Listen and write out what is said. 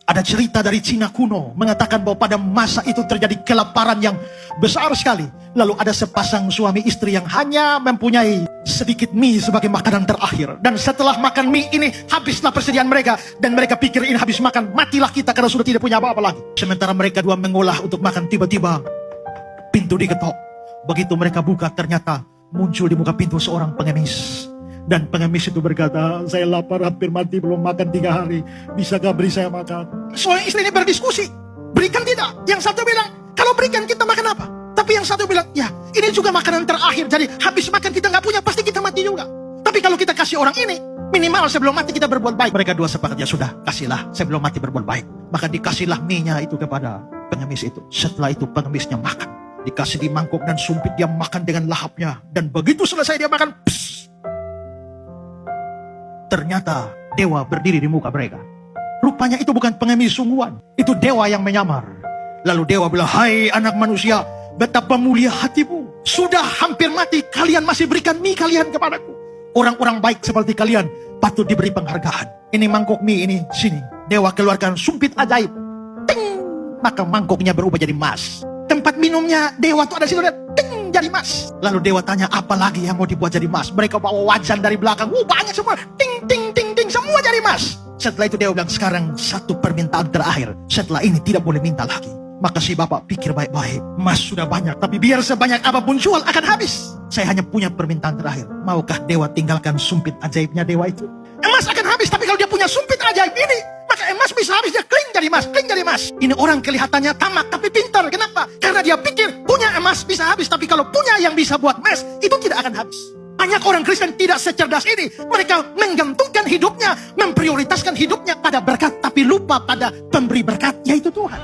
Ada cerita dari Cina kuno mengatakan bahwa pada masa itu terjadi kelaparan yang besar sekali. Lalu ada sepasang suami istri yang hanya mempunyai sedikit mie sebagai makanan terakhir. Dan setelah makan mie ini, habislah persediaan mereka. Dan mereka pikir ini habis makan, matilah kita karena sudah tidak punya apa-apa lagi. Sementara mereka dua mengolah untuk makan, tiba-tiba pintu diketok. Begitu mereka buka, ternyata muncul di muka pintu seorang pengemis. Dan pengemis itu berkata, saya lapar, hampir mati, belum makan 3 hari. Bisakah beri saya makan? Suami istri ini berdiskusi. Berikan tidak? Yang satu bilang, kalau berikan kita makan apa? Tapi yang satu bilang, ya ini juga makanan terakhir. Jadi habis makan kita nggak punya, pasti kita mati juga. Tapi kalau kita kasih orang ini, minimal sebelum mati kita berbuat baik. Mereka dua sepakat, ya sudah, kasihlah sebelum mati berbuat baik. Maka dikasihlah mie-nya itu kepada pengemis itu. Setelah itu pengemisnya makan. Dikasih di mangkuk dan sumpit, dia makan dengan lahapnya. Dan begitu selesai dia makan, pss, ternyata dewa berdiri di muka mereka. Rupanya itu bukan pengemis sungguhan. Itu dewa yang menyamar. Lalu dewa bilang, hai anak manusia, betapa mulia hatimu. Sudah hampir mati, kalian masih berikan mie kalian kepadaku. Orang-orang baik seperti kalian patut diberi penghargaan. Ini mangkok mie ini, sini. Dewa keluarkan sumpit ajaib. Ting! Maka mangkoknya berubah jadi emas. Tempat minumnya dewa tuh ada situ, ting, jadi emas. Lalu dewa tanya, apa lagi yang mau dibuat jadi emas? Mereka bawa wajan dari belakang, banyak semua, ting, ting, ting, ting, semua jadi emas. Setelah itu dewa bilang, sekarang satu permintaan terakhir. Setelah ini tidak boleh minta lagi. Maka si bapak pikir baik-baik, emas sudah banyak, tapi biar sebanyak apapun jual akan habis. Saya hanya punya permintaan terakhir. Maukah dewa tinggalkan sumpit ajaibnya dewa itu? Emas akan habis, tapi kalau dia punya sumpit ajaib ini, maka emas bisa habis, dia kling jadi emas, kling jadi emas. Ini orang kelihatannya tamak tapi pintar. Kenapa? Karena dia pikir punya emas bisa habis, tapi kalau punya yang bisa buat emas, itu tidak akan habis. Banyak orang Kristen tidak secerdas ini. Mereka menggantungkan hidupnya, memprioritaskan hidupnya pada berkat, tapi lupa pada pemberi berkat, yaitu Tuhan.